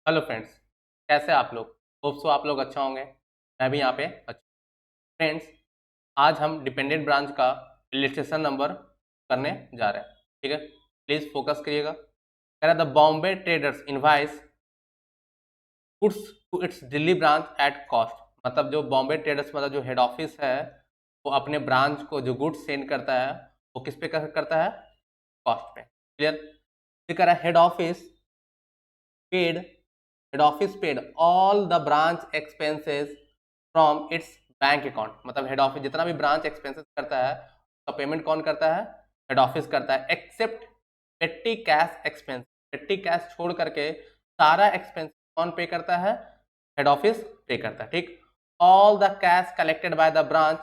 Hello friends, कैसे आप लोग? होप सो आप लोग अच्छा होंगे। मैं भी यहाँ पे अच्छा। फ्रेंड्स, आज हम डिपेंडेंट ब्रांच का इलिस्ट्रेशन नंबर करने जा रहे हैं। ठीक है, प्लीज़ फोकस करिएगा। कह रहा the Bombay traders invoice goods to its Delhi branch at cost. मतलब जो बॉम्बे ट्रेडर्स मतलब जो हेड ऑफिस है, वो अपने ब्रांच को जो गुड्स सेंड करता है वो किस पे करता है? कॉस्ट पे। क्लियर? कह रहा है paid head office paid all the branch expenses from its bank account. मतलब हेड ऑफिस जितना भी ब्रांच एक्सपेंसेस करता है उसका पेमेंट कौन करता है? हेड ऑफिस करता है, except petty cash expense. Petty cash छोड़ करके सारा एक्सपेंस कौन पे करता है? हेड ऑफिस पे करता है। ठीक, all the cash collected by the branch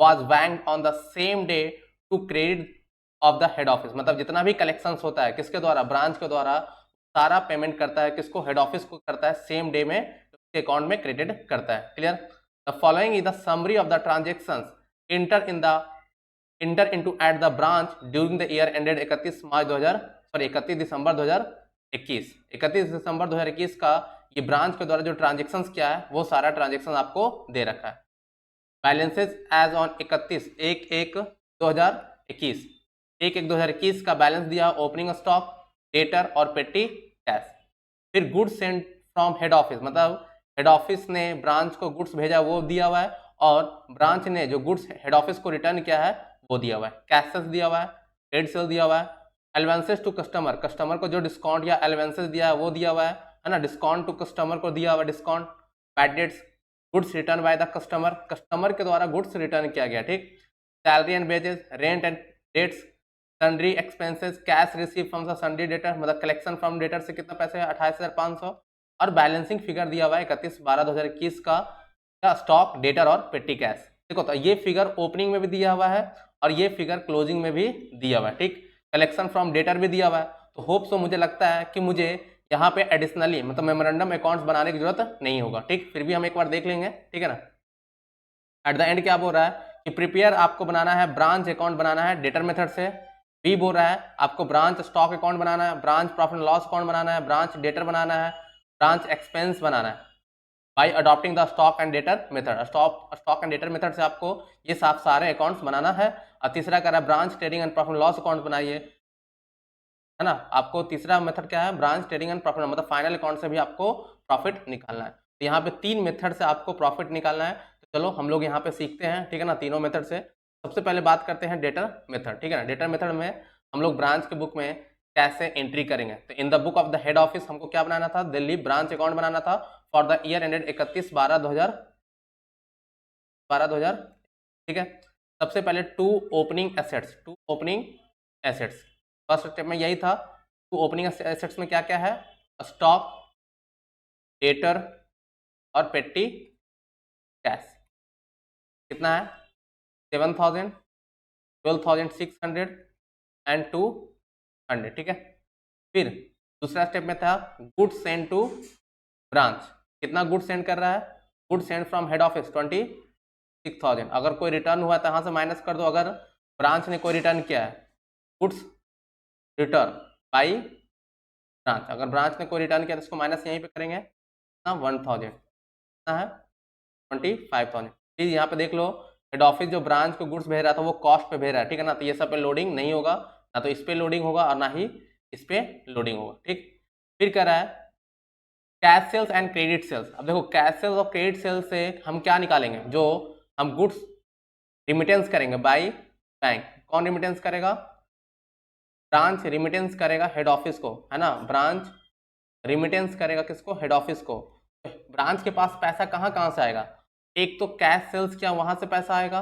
was banked on the same day to credit of the head office. मतलब जितना भी कलेक्शंस होता है किसके द्वारा? ब्रांच के द्वारा। सारा पेमेंट करता है किसको? हेड ऑफिस को करता है, सेम डे में उसके अकाउंट में क्रेडिट करता है। Clear? The following is the summary of the transactions inter into at the branch during the year ended 31 दिसंबर 2021। 31 दिसंबर 2021 का ये ब्रांच के द्वारा जो ट्रांजेक्शंस किया है वो सारा ट्रांजेक्शन आपको दे रखा है। Balances as on 31/1/2021। 1/1/2021 का बैलेंस दिया, ओपनिंग स्टॉक, डेटर और पेटी कैश। फिर goods send from head office, मतलब हेड ऑफिस ने ब्रांच को गुड्स भेजा वो दिया हुआ है, और ब्रांच ने जो गुड्स हेड ऑफिस को रिटर्न किया है वो दिया हुआ है। कैशेस दिया हुआ है, ट्रेड सेल दिया हुआ है, एलवेंसेस टू कस्टमर, कस्टमर को जो डिस्काउंट या एलवेंसेस दिया है वो दिया हुआ है ना। डिस्काउंट टू कस्टमर को दिया हुआ है, discount. Bad debts, goods return by the customer, customer के द्वारा गुड्स रिटर्न किया गया। ठीक, salary and wages, rent and debts, sundry expenses, cash receive from the sundry debtor, मतलब कलेक्शन फ्रॉम डेटर से कितना पैसे है? 28,500। और बैलेंसिंग फिगर दिया हुआ है 31/12/2021 का स्टॉक, डेटर और पेटी कैश। देखो तो ये फिगर ओपनिंग में भी दिया हुआ है और ये फिगर क्लोजिंग में भी दिया हुआ है। ठीक, कलेक्शन फ्रॉम डेटर भी दिया हुआ है। तो होप सो मुझे लगता है कि मुझे यहाँ पे एडिशनली मतलब मेमोरेंडम अकाउंट्स बनाने की जरूरत नहीं होगा। ठीक, फिर भी हम एक बार देख लेंगे। ठीक है ना। एट द एंड क्या बोल रहा है कि प्रिपेयर आपको बनाना है, ब्रांच अकाउंट बनाना है डेटर मेथड से। बी बोल रहा है आपको ब्रांच स्टॉक अकाउंट बनाना है, ब्रांच प्रॉफिट लॉस अकाउंट बनाना है, ब्रांच डेटर बनाना है, ब्रांच एक्सपेंस बनाना है by adopting the stock and debtor method. Stock and debtor method से आपको ये सारे अकाउंट्स बनाना है। और तीसरा कह रहा है branch trading and profit loss account बनाइए, है ना। आपको तीसरा मेथड क्या है? ब्रांच ट्रेडिंग एंड प्रॉफिट, मतलब फाइनल अकाउंट से भी आपको प्रॉफिट निकालना है। तो यहाँ पे 3 मेथड से आपको प्रॉफिट निकालना है। तो चलो हम लोग यहाँ पे सीखते हैं, ठीक है ना, तीनों मेथड से। सबसे पहले बात करते हैं डेटर मेथड। ठीक है ना। डेटर मेथड में हम लोग ब्रांच के बुक में कैसे एंट्री करेंगे? तो in the book of the head office हमको क्या बनाना था? दिल्ली ब्रांच अकाउंट बनाना था फॉर द ईयर एंडेड 31/12/2012। ठीक है। सबसे पहले to opening assets, first step में यही था। टू ओपनिंग एसेट्स में क्या क्या है? स्टॉक, डेटर और पेटी कैश। कितना है? 7,000, 12,600 एंड 200। ठीक है। फिर दूसरा स्टेप में था गुड सेंड टू ब्रांच। कितना गुड सेंड कर रहा है? Good send from head office 26,000। अगर कोई रिटर्न हुआ तो यहाँ से माइनस कर दो। अगर ब्रांच ने कोई रिटर्न किया है, गुड्स रिटर्न बाई ब्रांच, अगर ब्रांच ने कोई रिटर्न किया तो इसको माइनस यहीं पे करेंगे ना, 1,000। कितना है? 25,000। प्लीज यहाँ पे देख लो, हेड ऑफिस जो ब्रांच को गुड्स भेज रहा था वो कॉस्ट पे भेज रहा है। ठीक है ना। तो ये सब पे लोडिंग नहीं होगा, ना तो इस पे लोडिंग होगा और ना ही इस पे लोडिंग होगा। ठीक, फिर कह रहा है cash sales and credit sales. अब देखो कैश सेल्स और क्रेडिट सेल्स से हम क्या निकालेंगे? जो हम गुड्स रिमिटेंस करेंगे बाई बैंक। कौन रिमिटेंस करेगा? ब्रांच रिमिटेंस करेगा हेड ऑफिस को, है ना। ब्रांच रिमिटेंस करेगा किसको? हेड ऑफिस को। ब्रांच के पास पैसा कहाँ कहाँ से आएगा? एक तो कैश सेल्स क्या वहां से पैसा आएगा,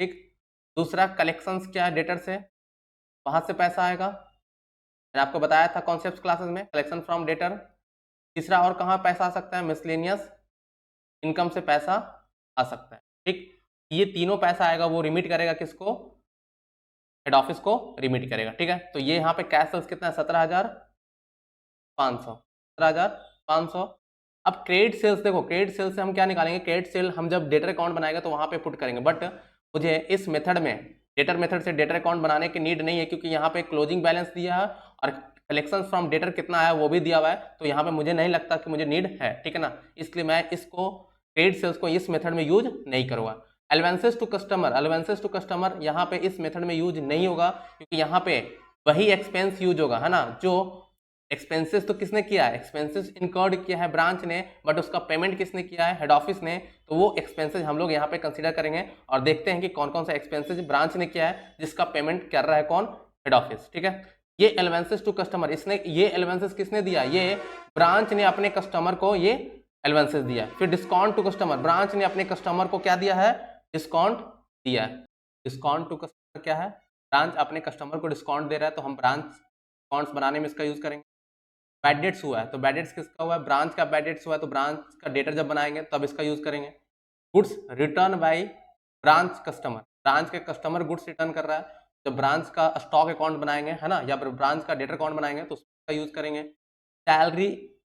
ठीक। दूसरा कलेक्शंस क्या है? डेटर से, वहां से पैसा आएगा। मैंने आपको बताया था कॉन्सेप्ट क्लासेस में, कलेक्शन फ्रॉम डेटर। तीसरा और कहाँ पैसा आ सकता है? मिसलेनियस इनकम से पैसा आ सकता है। ठीक, ये तीनों पैसा आएगा वो रिमिट करेगा किसको? हेड ऑफिस को रिमिट करेगा। ठीक है। तो ये यहाँ पे कैश सेल्स कितना है? 17,500, 17,500। अब क्रेडिट सेल्स देखो, क्रेडिट सेल्स से हम क्या निकालेंगे? क्रेडिट सेल हम जब डेटर अकाउंट बनाएगा तो वहां पे पुट करेंगे, बट मुझे इस मेथड में डेटर मेथड से डेटर अकाउंट बनाने की नीड नहीं है, क्योंकि यहाँ पे क्लोजिंग बैलेंस दिया है और कलेक्शन फ्रॉम डेटर कितना आया वो भी दिया हुआ है, तो यहाँ पे मुझे नहीं लगता कि मुझे नीड है, ठीक है ना, इसलिए मैं इसको क्रेडिट सेल्स को इस मेथड में यूज नहीं करूँगा। एलवेंसेस टू कस्टमर, एलवेंसेस टू कस्टमर यहाँ पे इस मेथड में यूज नहीं होगा, क्योंकि यहाँ पे वही एक्सपेंस यूज होगा, है ना, जो एक्सपेंसेस तो किसने किया है, एक्सपेंसेस इनकर्ड किया है ब्रांच ने, बट उसका पेमेंट किसने किया है, हेड ऑफिस ने, तो वो एक्सपेंसेस हम लोग यहाँ पे कंसीडर करेंगे और देखते हैं कि कौन कौन सा एक्सपेंसेस ब्रांच ने किया है जिसका पेमेंट कर रहा है कौन, हेड ऑफिस, ठीक है। ये एलवेंसेस टू कस्टमर, इसने ये एलवेंसेस किसने दिया, ये ब्रांच ने अपने कस्टमर को ये एलवेंसेस दिया। फिर डिस्काउंट टू कस्टमर, ब्रांच ने अपने कस्टमर को क्या दिया है, डिस्काउंट दिया है। डिस्काउंट टू कस्टमर क्या है, ब्रांच अपने कस्टमर को डिस्काउंट दे रहा है, तो हम ब्रांच डिस्काउंट्स बनाने में इसका यूज करेंगे। बैड डेट्स हुआ है, तो बैड डेट्स किसका हुआ है, ब्रांच का बैड डेट्स हुआ है, तो ब्रांच का डेटर जब बनाएंगे तब इसका यूज करेंगे। Goods return by branch customer, branch के कस्टमर गुड्स रिटर्न कर रहा है, जब ब्रांच का स्टॉक अकाउंट बनाएंगे, है ना, या फिर ब्रांच का डेटर अकाउंट बनाएंगे तो उसका यूज करेंगे। Salary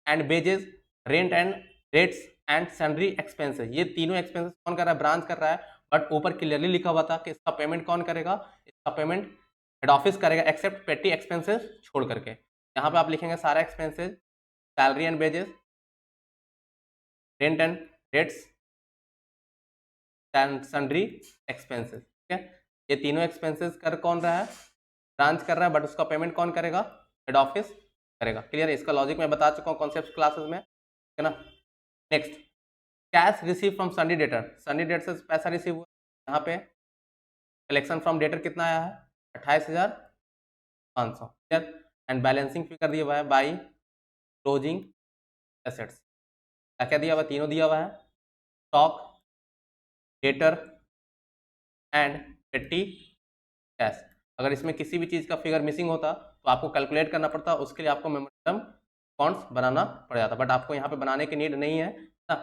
and wages, rent and rates and salary expenses, ये तीनों एक्सपेंसेस कौन कर रहा है, ब्रांच कर रहा है, बट ऊपर क्लियरली लिखा हुआ था कि इसका पेमेंट कौन करेगा, इसका पेमेंट हेड ऑफिस करेगा, एक्सेप्ट पेटी एक्सपेंसेस छोड़ करके। यहाँ पे आप लिखेंगे सारा expenses, salary and wages, rent and rates, sundry expenses, ठीक है। ये तीनों एक्सपेंसेस कर कौन रहा है, ब्रांच कर रहा है, बट उसका पेमेंट कौन करेगा, हेड ऑफिस करेगा। क्लियर है, इसका लॉजिक मैं बता चुका हूँ कॉन्सेप्ट क्लासेस में, ठीक है ना। Next, cash receive from सन्डी debtor, सन्डी debtor से पैसा रिसीव हुआ, यहाँ पे कलेक्शन फ्रॉम डेटर कितना आया है, 28,500, क्लियर। एंड बैलेंसिंग फिगर दिया हुआ है बाई क्लोजिंग एसेट्स, क्या क्या दिया हुआ, तीनों दिया हुआ है, स्टॉक, डेटर एंड पेटी कैश। अगर इसमें किसी भी चीज़ का फिगर मिसिंग होता तो आपको कैलकुलेट करना पड़ता, उसके लिए आपको मेमोरेंडम अकाउंट्स बनाना पड़ जाता, बट आपको यहाँ पे बनाने की नीड नहीं है ना,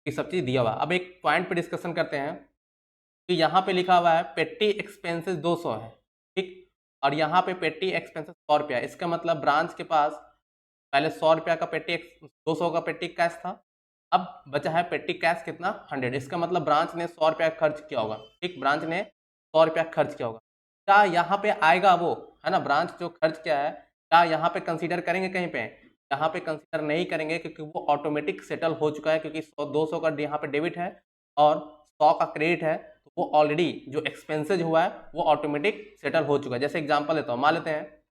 ये सब चीज़ दिया हुआ। अब एक पॉइंट पे डिस्कशन करते हैं कि यहाँ पे लिखा हुआ है पेटी एक्सपेंसेस 200 है, ठीक, और यहाँ पे पेटी एक्सपेंसेस 100 रुपया, इसका मतलब ब्रांच के पास पहले 100 रुपया का पेटी 200 का पेटी कैश था, अब बचा है पेटी कैश कितना, 100, इसका मतलब ब्रांच ने 100 रुपया खर्च किया होगा, ठीक, ब्रांच ने 100 रुपया खर्च किया होगा। क्या यहाँ पे आएगा वो, है ना, ब्रांच जो खर्च किया है, क्या यहाँ पे कंसीडर करेंगे कहीं पे, यहाँ पे कंसीडर नहीं करेंगे, क्योंकि वो ऑटोमेटिक सेटल हो चुका है, क्योंकि 200 का यहाँ पे डेबिट है और 100 का क्रेडिट है, तो वो ऑलरेडी जो एक्सपेंसेज हुआ है वो ऑटोमेटिक सेटल हो चुका है। जैसे एग्जाम्पल लेता हूँ, मान लेते हैं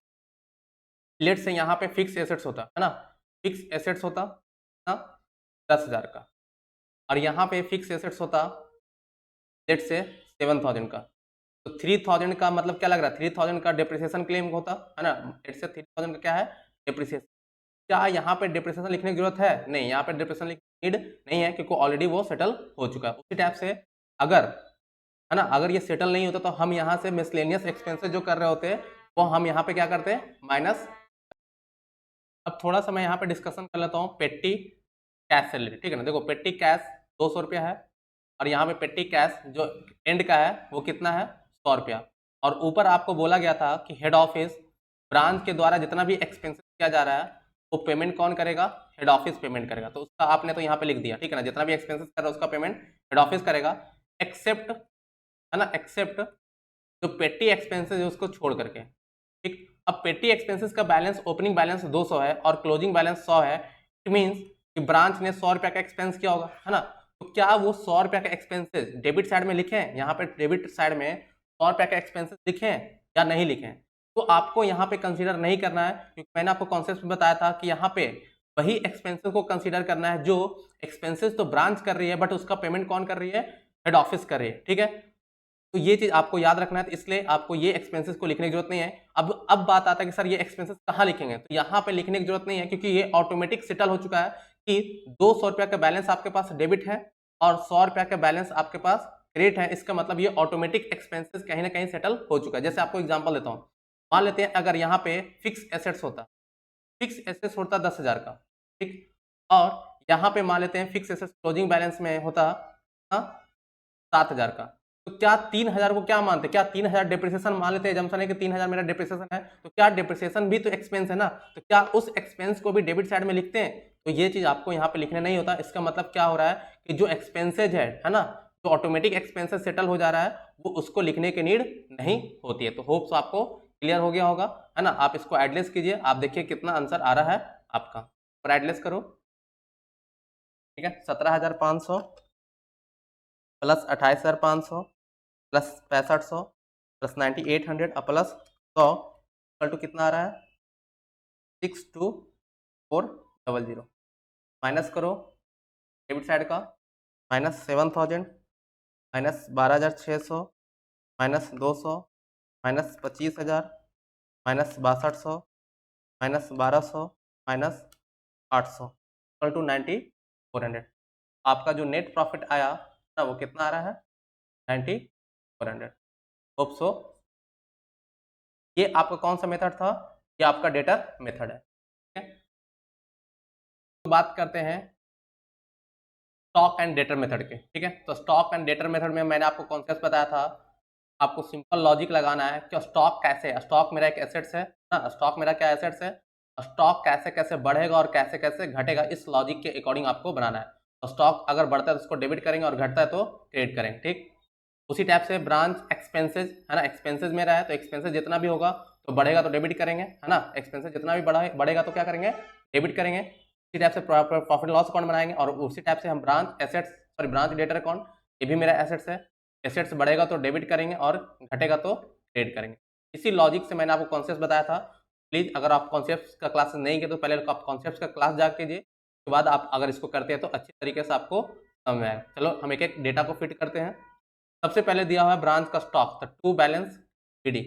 लेट से यहाँ पे फिक्स एसेट्स होता है ना, फिक्स एसेट्स होता ना 10,000 का, और यहाँ पे फिक्स एसेट्स होता लेट से 7,000 का, तो 3,000 का मतलब क्या लग रहा है, 3,000 का डिप्रिसिएशन क्लेम होता है ना, लेट से 3,000 का क्या है, डिप्रिसिएशन। क्या यहाँ पे डिप्रिसिएशन लिखने की जरूरत है, नहीं, यहाँ पे डिप्रिसिएशन लिखने की नीड नहीं है, क्योंकि ऑलरेडी वो सेटल हो चुका है। उसी टाइप से अगर, है ना, अगर ये सेटल नहीं होता तो हम यहाँ से मिसलेनियस एक्सपेंसेस जो कर रहे होते वो हम यहाँ पे क्या करते हैं, माइनस। अब थोड़ा सा मैं यहाँ पे डिस्कशन कर लेता हूँ पेटी कैश से रिलेटेड, ठीक है ना। देखो पेटी कैश 200 रुपया है, और यहाँ पे पेटी कैश जो एंड का है वो कितना है, 100 रुपया, और ऊपर आपको बोला गया था कि हेड ऑफिस ब्रांच के द्वारा जितना भी एक्सपेंसेस किया जा रहा है वो पेमेंट कौन करेगा, हेड ऑफिस पेमेंट करेगा, तो उसका आपने तो यहाँ पे लिख दिया, ठीक है ना, जितना भी एक्सपेंसेस कर रहा है उसका पेमेंट हेड ऑफिस करेगा, एक्सेप्ट, है ना, एक्सेप्ट जो पेटी एक्सपेंसेस है उसको छोड़ करके, ठीक। अब पेटी एक्सपेंसेस का बैलेंस, ओपनिंग बैलेंस 200 है और क्लोजिंग बैलेंस 100 है, इट मीन्स कि ब्रांच ने 100 रुपया का एक्सपेंस किया होगा, है ना, तो क्या वो 100 रुपया का एक्सपेंसेस डेबिट साइड में लिखे हैं, यहाँ पे डेबिट साइड में 100 रुपया का एक्सपेंसेस लिखे हैं या नहीं लिखे हैं, तो आपको यहाँ पे कंसीडर नहीं करना है, क्योंकि मैंने आपको कॉन्सेप्ट बताया था कि यहाँ पे वही एक्सपेंसेस को कंसीडर करना है जो एक्सपेंसेस तो ब्रांच कर रही है बट उसका पेमेंट कौन कर रही है, हेड ऑफिस कर रही है, ठीक है। तो ये चीज आपको याद रखना है, तो इसलिए आपको ये एक्सपेंसेस को लिखने की जरूरत नहीं है। अब बात आता है कि सर ये एक्सपेंसेस कहाँ लिखेंगे, तो यहाँ पे लिखने की जरूरत नहीं है, क्योंकि ये ऑटोमेटिक सेटल हो चुका है कि 200 रुपया का बैलेंस आपके पास डेबिट है और 100 रुपया का बैलेंस आपके पास क्रेडिट है, इसका मतलब ये ऑटोमेटिक एक्सपेंसेस कहीं ना कहीं सेटल हो चुका है। जैसे आपको एग्जाम्पल देता हूँ, मान लेते हैं अगर यहाँ पे फिक्स एसेट्स होता, फिक्स एसेट्स होता 10,000 का, ठीक, और यहाँ पे मान लेते हैं फिक्स एसेट्स क्लोजिंग बैलेंस में होता 7,000 का, तो क्या 3,000 को क्या मानते, क्या 3,000 डिप्रिसिएशन मान लेते हैं, जमसन है कि 3,000 मेरा डिप्रिसिएशन है, तो क्या डिप्रिसिएशन भी तो एक्सपेंस है ना, तो क्या उस एक्सपेंस को भी डेबिट साइड में लिखते हैं, तो ये चीज आपको यहाँ पे लिखने नहीं होता। इसका मतलब क्या हो रहा है कि जो एक्सपेंसेज है ना, जो ऑटोमेटिक एक्सपेंसेस सेटल हो जा रहा है वो उसको लिखने की नीड नहीं होती है। तो होप्स आपको क्लियर हो गया होगा, है ना। आप इसको एडलेस कीजिए, आप देखिए कितना आंसर आ रहा है आपका, और एडलेस करो, ठीक है। 17,500 plus 28,500 plus 6500 plus 9800 plus 100 equal to कितना आ रहा है 62400। माइनस करो डेबिट साइड का, -7,000 -12,600 -200 -25,000 -6200 -1200 -800 इक्वल टू 9,400। आपका जो नेट प्रॉफिट आया ना वो कितना आ रहा है 9,400। होप सो ये आपका कौन सा मेथड था, ये आपका डेटर मेथड है, ठीक है। तो बात करते हैं स्टॉक एंड डेटर मेथड के, ठीक है। तो स्टॉक एंड डेटर मेथड में मैंने आपको कॉन्सेप्ट बताया था, आपको सिंपल लॉजिक लगाना है कि स्टॉक कैसे है, स्टॉक मेरा एक एसेट्स है ना, स्टॉक मेरा क्या एसेट्स है, स्टॉक कैसे कैसे बढ़ेगा और कैसे कैसे घटेगा, इस लॉजिक के अकॉर्डिंग आपको बनाना है। तो स्टॉक अगर बढ़ता है तो उसको डेबिट करेंगे और घटता है तो क्रेडिट करेंगे, ठीक। उसी टाइप से ब्रांच एक्सपेंसेस है ना, एक्सपेंसेस मेरा है तो एक्सपेंसेस जितना भी होगा तो बढ़ेगा तो डेबिट करेंगे, है ना। एक्सपेंसेस जितना भी बढ़ेगा तो क्या करेंगे डेबिट करेंगे। उसी टाइप से प्रॉफिट लॉस अकाउंट बनाएंगे और उसी टाइप से हम branch assets sorry branch debtor account, ये भी मेरा एसेट्स है, एसेट्स बढ़ेगा तो डेबिट करेंगे और घटेगा तो क्रेडिट करेंगे। इसी लॉजिक से मैंने आपको कॉन्सेप्ट बताया था। प्लीज अगर आप कॉन्सेप्ट का क्लास नहीं किए तो पहले आप कॉन्सेप्ट का क्लास जा कीजिए, उसके बाद आप अगर इसको करते हैं तो अच्छी तरीके से आपको समझ में आएगा। चलो हम एक एक डेटा को फिट करते हैं। सबसे पहले दिया हुआ है ब्रांच का स्टॉक, तो टू बैलेंस पीडी,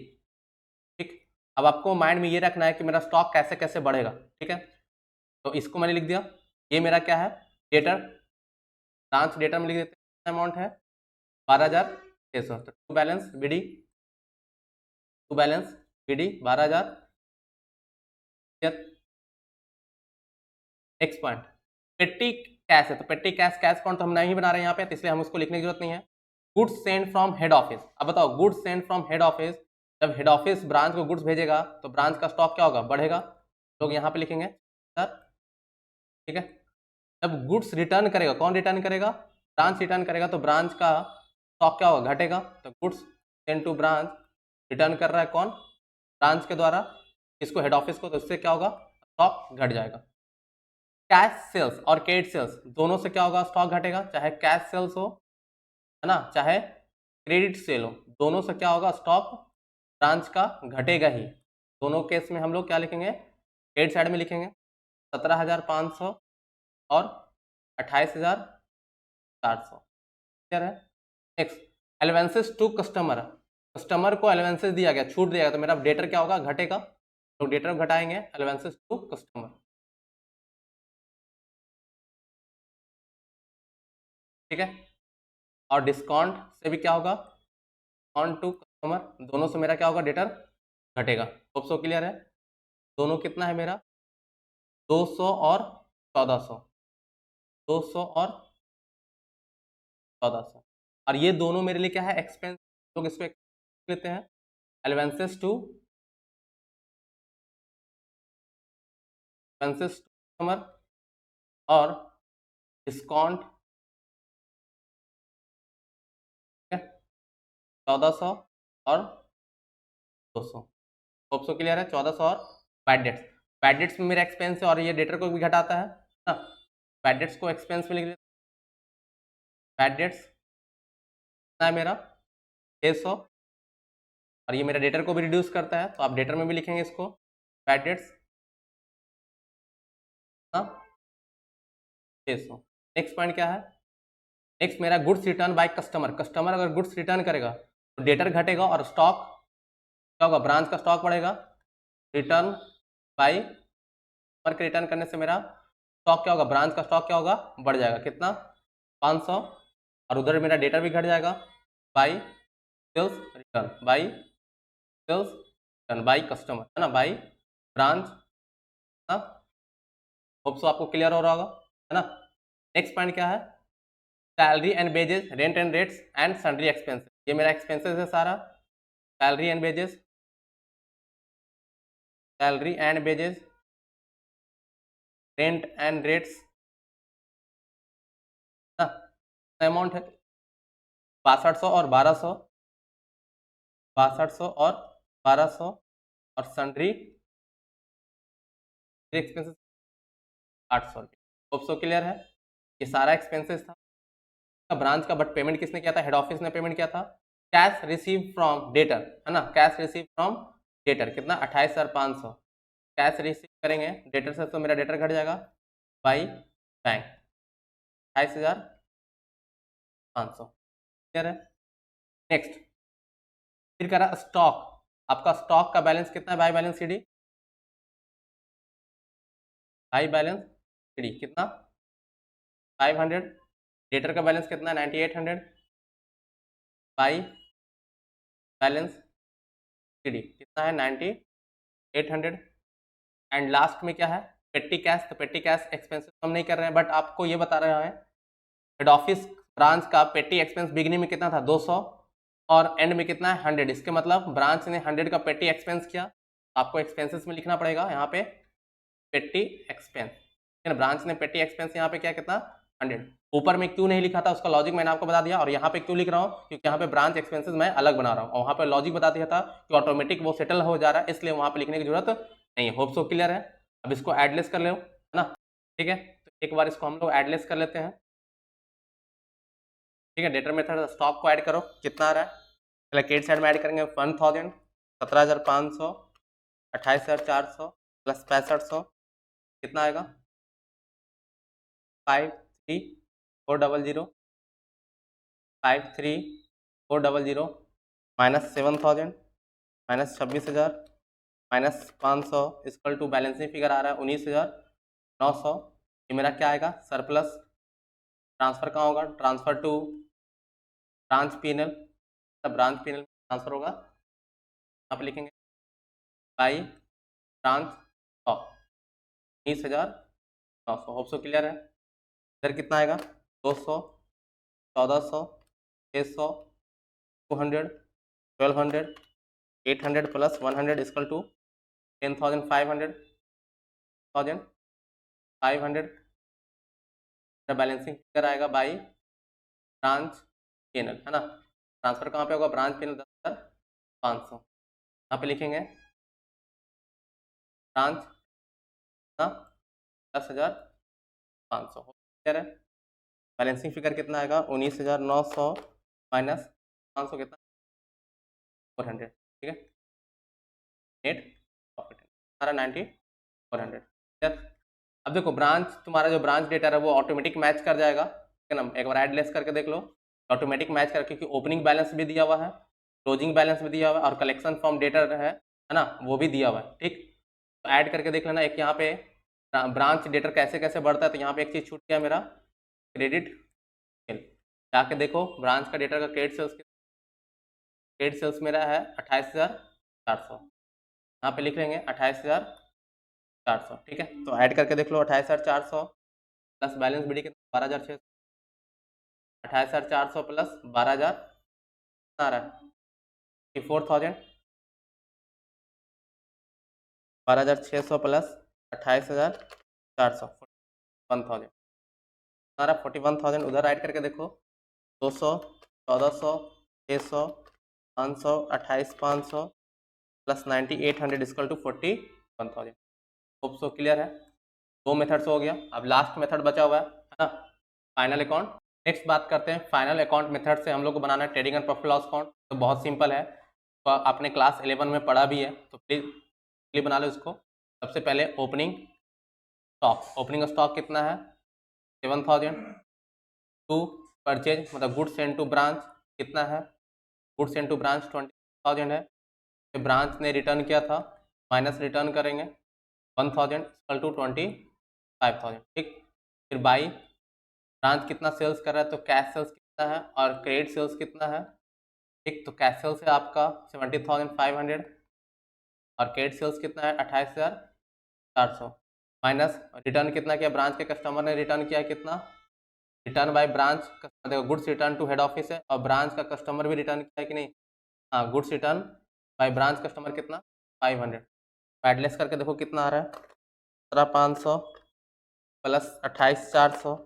ठीक। अब आपको माइंड में ये रखना है कि मेरा स्टॉक कैसे कैसे बढ़ेगा, ठीक है। तो इसको मैंने लिख दिया, ये मेरा क्या है डेटर, ब्रांच डेटर में लिख देते हैं, अमाउंट है 12,600। तो to balance BD, to balance BD 12,000। Next point petty cash है, तो पेटी कैश कैश अकाउंट तो हम नहीं बना रहे हैं यहाँ पे, तो इसलिए हम उसको लिखने की जरूरत नहीं है। Goods send from head office, अब बताओ goods send from head office, जब हेड ऑफिस ब्रांच को गुड्स भेजेगा तो ब्रांच का स्टॉक क्या होगा बढ़ेगा, लोग यहाँ पे लिखेंगे सर, ठीक है। जब गुड्स रिटर्न करेगा, कौन रिटर्न करेगा ब्रांच रिटर्न करेगा, तो ब्रांच का स्टॉक क्या होगा घटेगा, तो goods send to branch return कर रहा है कौन ब्रांच के द्वारा इसको हेड ऑफिस को, तो इससे क्या होगा स्टॉक घट जाएगा। कैश सेल्स और क्रेडिट सेल्स दोनों से क्या होगा स्टॉक घटेगा, चाहे कैश सेल्स हो है ना चाहे क्रेडिट सेल हो, दोनों से क्या होगा स्टॉक ब्रांच का घटेगा ही। दोनों केस में हम लोग क्या लिखेंगे क्रेडिट साइड में लिखेंगे 17,500 और 28,400, क्लियर है। नेक्स्ट एलवेंसेस टू कस्टमर, कस्टमर को एलवेंसेस दिया गया छूट दिया गया, तो मेरा डेटर क्या होगा घटेगा, तो डेटर घटाएंगे एलवेंसेस टू कस्टमर, ठीक है। और डिस्काउंट से भी क्या होगा ऑन टू कस्टमर, दोनों से मेरा क्या होगा डेटर घटेगा। होप सो क्लियर है। दोनों कितना है मेरा 200 और 1400, 200 और 1400, और ये दोनों मेरे लिए क्या है एक्सपेंस, लोग इसको लेते हैं एलवेंसेस टू कस्टमर और डिस्काउंट, ठीक है 1400 और 200। होप सो क्लियर है। 1400 और बैड डेट्स, बैड डेट्स में मेरा एक्सपेंस है और ये डेटर को भी घटाता है ना, बैड डेट्स को एक्सपेंस में लिख देते, बैड डेट्स कितना है मेरा 600, और ये मेरा डेटर को भी रिड्यूस करता है, तो आप डेटर में भी लिखेंगे इसको बैड डेट्स 600। नेक्स्ट पॉइंट क्या है, नेक्स्ट मेरा goods return by customer, customer अगर गुड्स रिटर्न करेगा तो डेटर घटेगा और स्टॉक क्या होगा ब्रांच का स्टॉक बढ़ेगा, रिटर्न बाय कस्टमर के रिटर्न करने से मेरा स्टॉक क्या होगा ब्रांच का स्टॉक क्या होगा बढ़ जाएगा कितना 500, और उधर मेरा डेटर भी घट जाएगा by sales return, by sales return by customer है ना, बाय ब्रांच ना। होप सो आपको क्लियर हो रहा होगा है ना। नेक्स्ट पॉइंट क्या है salary and wages rent and rates and sundry expenses, ये मेरा एक्सपेंसेस है सारा, salary and wages, salary and wages rent and rates ना, अमाउंट है 6200 और 1200, 6200 और 1200 और सन्ड्री एक्सपेंसेस 800 रुपये। होप सो क्लियर है। ये सारा एक्सपेंसेस था ब्रांच का, बट पेमेंट किसने किया था? हेड ऑफिस ने पेमेंट किया था। कैश रिसीव फ्रॉम डेटर, है ना, कैश रिसीव फ्रॉम डेटर कितना? 28,500 कैश रिसीव करेंगे डेटर से, तो मेरा डेटर घट जाएगा बाई बैंक 28,500। क्लियर है। नेक्स्ट फिर करा स्टॉक। आपका स्टॉक का बैलेंस कितना है? By balance sheet, by balance sheet कितना? 500। डेटर का बैलेंस कितना है? 9800 बाई बैलेंस शीट कितना है? 9800। एंड लास्ट में क्या है? पेटी कैश। तो पेटी कैश एक्सपेंसेस हम नहीं कर रहे हैं, बट आपको ये बता रहे हैं हेड ऑफिस ब्रांच का पेटी एक्सपेंस बिगिनिंग में कितना था? 200 और एंड में कितना है? 100। इसके मतलब ब्रांच ने 100 का पेटी एक्सपेंस किया। आपको एक्सपेंसेस में लिखना पड़ेगा यहाँ पे पेटी एक्सपेंस, ब्रांच ने पेटी एक्सपेंस यहाँ पे क्या कितना? 100। ऊपर में क्यों नहीं लिखा था उसका लॉजिक मैंने आपको बता दिया, और यहाँ पे क्यों लिख रहा हूँ? क्योंकि यहाँ पे ब्रांच एक्सपेंसेस मैं अलग बना रहा हूँ और वहाँ पे लॉजिक बता दिया था कि ऑटोमेटिक वो सेटल हो जा रहा है, इसलिए वहाँ पे लिखने की जरूरत नहीं है। होप सो क्लियर है। अब इसको एडलेस कर लो, है ना, ठीक है। तो एक बार इसको हम लोग एडलेस कर लेते हैं, ठीक है। डेटर मेथड स्टॉक को ऐड करो, कितना आ रहा है? पहले क्रेडिट साइड में ऐड करेंगे 1000, 17,500, 28,400 प्लस 6500 कितना आएगा? 53,400, 53,400 minus 7,000 minus 26,000 minus 500 equal to balancing figure आ रहा है 19,900। ये मेरा क्या आएगा? सरप्लस। ट्रांसफर कहाँ होगा? Transfer to branch PNL, branch PNL transfer होगा। आप लिखेंगे by branch stock 19,900। Hope so clear है। इधर कितना आएगा? 200, 1400, 600, 200, 1200, 800 plus 100 equal to 10,500, 1,500। Balancing figure आएगा बाई ब्रांच पीएनएल, है ना। ट्रांसफर कहाँ पे होगा? Branch PNL 10,500। यहाँ पे लिखेंगे ब्रांच 10,500। क्लियर है। बैलेंसिंग फिगर कितना आएगा? 19,900 माइनस 500 कितना? 400, ठीक है। नेट प्रॉफिट सारा 9,400। ठीक है। अब देखो ब्रांच, तुम्हारा जो ब्रांच डेटा है वो ऑटोमेटिक मैच कर जाएगा, ठीक है ना। एक बार ऐड लेस करके देख लो, ऑटोमेटिक मैच कर, क्योंकि ओपनिंग बैलेंस भी दिया हुआ है, क्लोजिंग बैलेंस भी दिया हुआ है और कलेक्शन फ्रॉम डेटर है ना, वो भी दिया हुआ है, ठीक। तो ऐड करके देख लेना। एक यहाँ पे ब्रांच डेटर कैसे कैसे बढ़ता है, तो यहाँ पे एक चीज छूट गया मेरा, क्रेडिट सेल। जाके देखो ब्रांच का डेटर का क्रेडिट सेल्स मेरा है 28,400। यहाँ पे लिख लेंगे 28,400, ठीक है। तो ऐड करके देख लो 28,400 प्लस बैलेंस बीडी कितना? 12,600। 28,400 प्लस 12,000 कितना आ रहा है? 4,000। 12,600 प्लस 28,400 41,000 आ रहा है। 41,000 उधर ऐड करके देखो 200, 1,400, 600, 500, 28,500 plus 9,800 equal to 41,000। Hope so clear है। दो मेथड्स हो गया। अब लास्ट मेथड बचा हुआ है ना, फाइनल अकाउंट। नेक्स्ट बात करते हैं फाइनल अकाउंट मेथड से हम लोग को बनाना है trading and profit loss account. तो बहुत सिंपल है, तो आपने क्लास 11 में पढ़ा भी है, तो प्लीज बना लो इसको। सबसे पहले ओपनिंग स्टॉक। ओपनिंग स्टॉक कितना है? 7,000। टू परचेज मतलब गुड्स सेंड टू ब्रांच कितना है? गुड्स सेंड टू ब्रांच 20,000 है। फिर ब्रांच ने रिटर्न किया था, माइनस रिटर्न करेंगे 1,000 इक्वल टू 25,000, ठीक। फिर बाई ब्रांच कितना सेल्स कर रहा है, तो कैश सेल्स कितना है और क्रेडिट सेल्स कितना है, ठीक। तो कैश सेल्स है आपका 70,500 और क्रेडिट सेल्स कितना है? 28,400 माइनस रिटर्न कितना किया ब्रांच के कस्टमर ने? रिटर्न किया कितना? रिटर्न बाय ब्रांच, देखो goods return to head office है और ब्रांच का कस्टमर भी रिटर्न किया है कि नहीं? हाँ, goods return by branch customer कितना? 500। एडलेस करके देखो कितना आ रहा है? 17,500 प्लस 28,400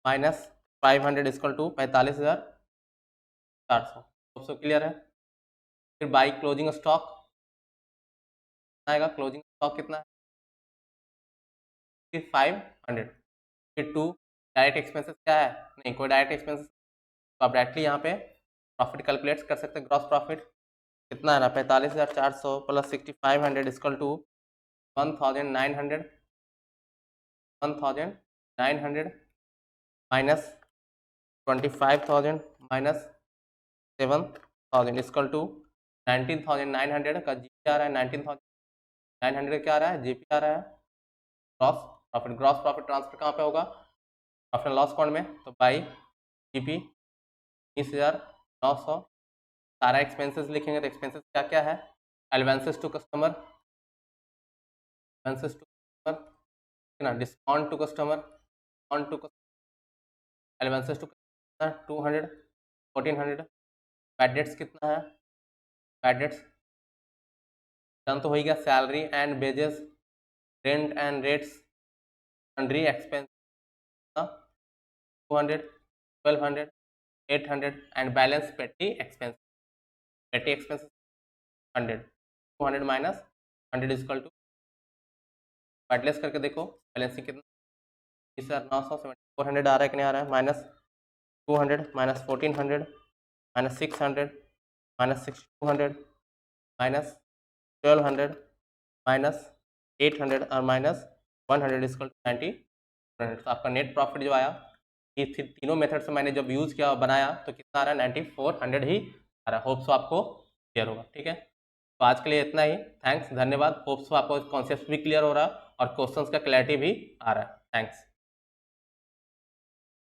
माइनस 500 इक्वल टू 45,400। सब क्लियर है। फिर बाई क्लोजिंग स्टॉक कितना आएगा, क्लोजिंग स्टॉक कितना है 500। फिर 2 डायरेक्ट एक्सपेंसेस क्या है, नहीं कोई डायरेक्ट एक्सपेंसेस, तो आप डायरेक्टली यहाँ पे प्रॉफिट कैलकुलेट कर सकते हैं। ग्रॉस प्रॉफिट कितना है ना 45,400 plus 6,500 equal to 1,900 minus 25,000 minus 7,000 equal to 19,900 का जीपी आ रहा है, 19,900 क्या आ रहा है, जीपी आ रहा है। Gross profit, gross profit transfer कहाँ पे होगा, प्रॉफिट एंड लॉस अकाउंट में, तो बाई जीपी 20,900। सारा एक्सपेंसेस लिखेंगे तो एक्सपेंसेस क्या क्या है, advances to customer, advances to customer ना, discount to customer, discount to customer, advances to customer 200, 1400। Bad debts कितना है, बैड डेट्स डन तो हो गया, salary and wages, rent and rates, sundry expense 200, 1200, 800 and balance petty expense, petty expense 100, 200 minus 100 equal to, बैडलेस करके देखो balancing कितना, 20,900 400 आ रहा है कि नहीं आ रहा है, minus 200 minus 1400 minus 600 minus 6200 minus 1200 minus 800 और माइनस 100 इक्वल टू 90। तो आपका नेट प्रॉफिट जो आया, ये तीनों मेथड से मैंने जब यूज़ किया और बनाया तो कितना आ रहा है, 9400 ही आ रहा है। होप्स आपको क्लियर होगा, ठीक है। तो आज के लिए इतना ही, थैंक्स, धन्यवाद। होप्स आपको कॉन्सेप्ट भी क्लियर हो रहा है और क्वेश्चंस का क्लैरिटी भी आ रहा है। थैंक्स।